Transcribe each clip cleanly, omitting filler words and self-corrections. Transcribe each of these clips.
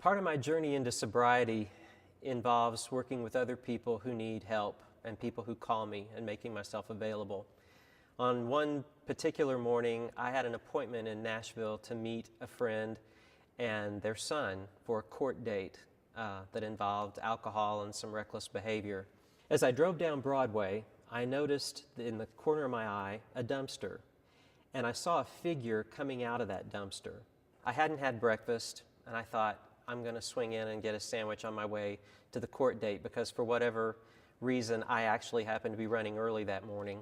Part of my journey into sobriety involves working with other people who need help and people who call me and making myself available. On one particular morning, I had an appointment in Nashville to meet a friend and their son for a court date that involved alcohol and some reckless behavior. As I drove down Broadway, I noticed in the corner of my eye a dumpster, and I saw a figure coming out of that dumpster. I hadn't had breakfast, and I thought, I'm going to swing in and get a sandwich on my way to the court date because for whatever reason, I actually happened to be running early that morning.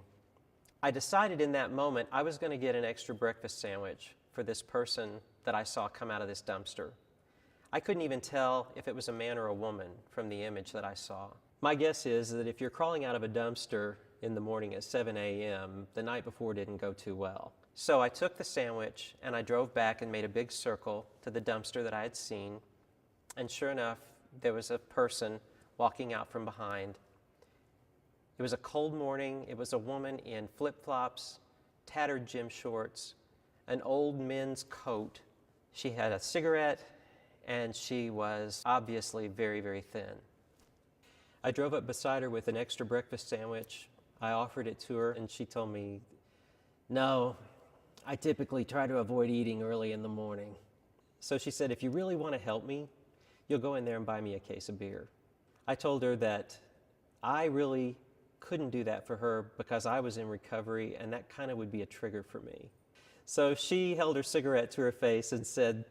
I decided in that moment I was going to get an extra breakfast sandwich for this person that I saw come out of this dumpster. I couldn't even tell if it was a man or a woman from the image that I saw. My guess is that if you're crawling out of a dumpster in the morning at 7 a.m., the night before didn't go too well. So I took the sandwich and I drove back and made a big circle to the dumpster that I had seen. And sure enough, there was a person walking out from behind. It was a cold morning. It was a woman in flip-flops, tattered gym shorts, an old men's coat. She had a cigarette, and she was obviously very, very thin. I drove up beside her with an extra breakfast sandwich. I offered it to her, and she told me, "No, I typically try to avoid eating early in the morning." So she said, "If you really want to help me, you'll go in there and buy me a case of beer." I told her that I really couldn't do that for her because I was in recovery and that kind of would be a trigger for me. So she held her cigarette to her face and said,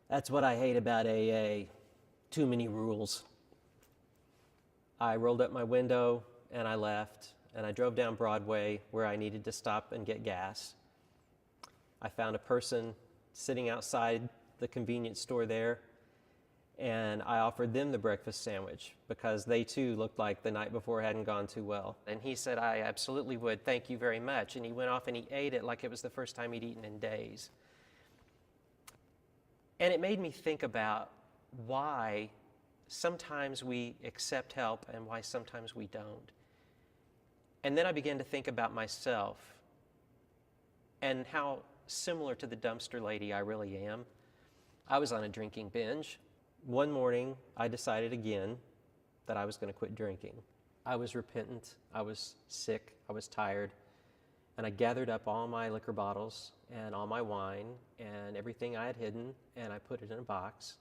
"That's what I hate about AA, too many rules." I rolled up my window and I left and I drove down Broadway where I needed to stop and get gas. I found a person sitting outside the convenience store there, and I offered them the breakfast sandwich because they too looked like the night before hadn't gone too well. And he said, "I absolutely would, thank you very much." And he went off and he ate it like it was the first time he'd eaten in days. And it made me think about why sometimes we accept help and why sometimes we don't. And then I began to think about myself and how similar to the dumpster lady I really am. I was on a drinking binge. One morning, I decided again that I was going to quit drinking. I was repentant, I was sick, I was tired, and I gathered up all my liquor bottles and all my wine and everything I had hidden, and I put it in a box,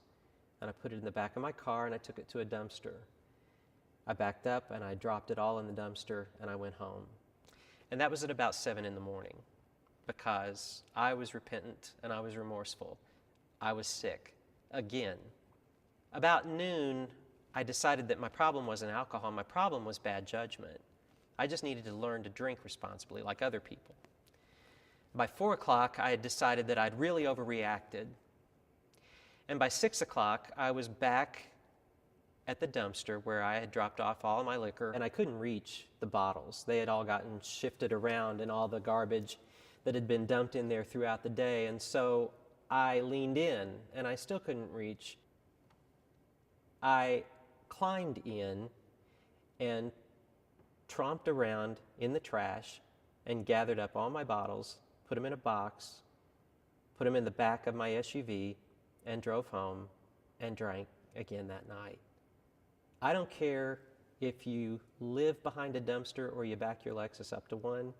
and I put it in the back of my car, and I took it to a dumpster. I backed up, and I dropped it all in the dumpster, and I went home. And that was at about 7 in the morning because I was repentant and I was remorseful. I was sick again. About noon, I decided that my problem wasn't alcohol, my problem was bad judgment. I just needed to learn to drink responsibly like other people. By 4 o'clock, I had decided that I'd really overreacted. And by 6 o'clock, I was back at the dumpster where I had dropped off all my liquor, and I couldn't reach the bottles. They had all gotten shifted around in all the garbage that had been dumped in there throughout the day, and so I leaned in, and I still couldn't reach. I climbed in and tromped around in the trash and gathered up all my bottles, put them in a box, put them in the back of my SUV, and drove home and drank again that night. I don't care if you live behind a dumpster or you back your Lexus up to one.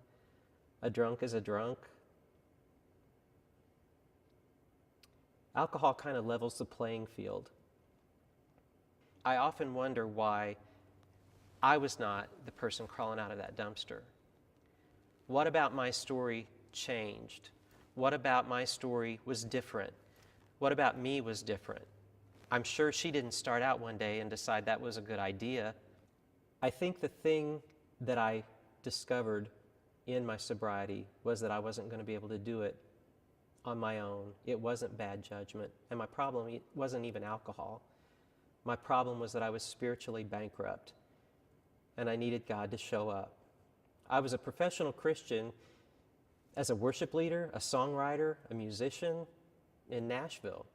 A drunk is a drunk. Alcohol kind of levels the playing field. I often wonder why I was not the person crawling out of that dumpster. What about my story changed? What about my story was different? What about me was different? I'm sure she didn't start out one day and decide that was a good idea. I think the thing that I discovered in my sobriety was that I wasn't going to be able to do it on my own. It wasn't bad judgment, and my problem wasn't even alcohol. My problem was that I was spiritually bankrupt, and I needed God to show up. I was a professional Christian as a worship leader, a songwriter, a musician in Nashville,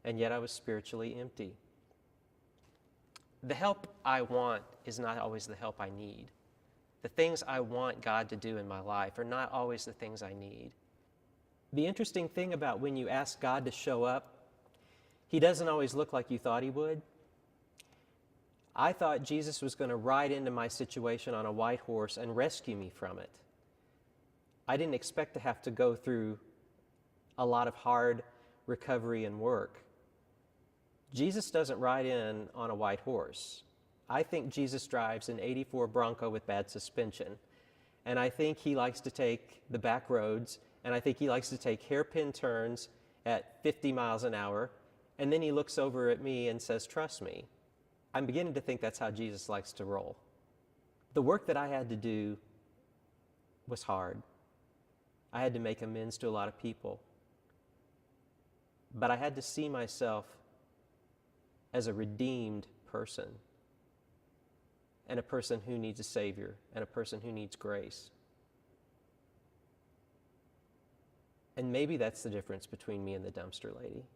and yet I was spiritually empty. The help I want is not always the help I need. The things I want God to do in my life are not always the things I need. The interesting thing about when you ask God to show up He doesn't always look like you thought he would. I thought Jesus was going to ride into my situation on a white horse and rescue me from it. I didn't expect to have to go through a lot of hard recovery and work. Jesus doesn't ride in on a white horse. I think Jesus drives an '84 Bronco with bad suspension. And I think he likes to take the back roads, and I think he likes to take hairpin turns at 50 miles an hour, and then he looks over at me and says, "Trust me." I'm beginning to think that's how Jesus likes to roll. The work that I had to do was hard. I had to make amends to a lot of people. But I had to see myself as a redeemed person, and a person who needs a Savior, and a person who needs grace. And maybe that's the difference between me and the dumpster lady.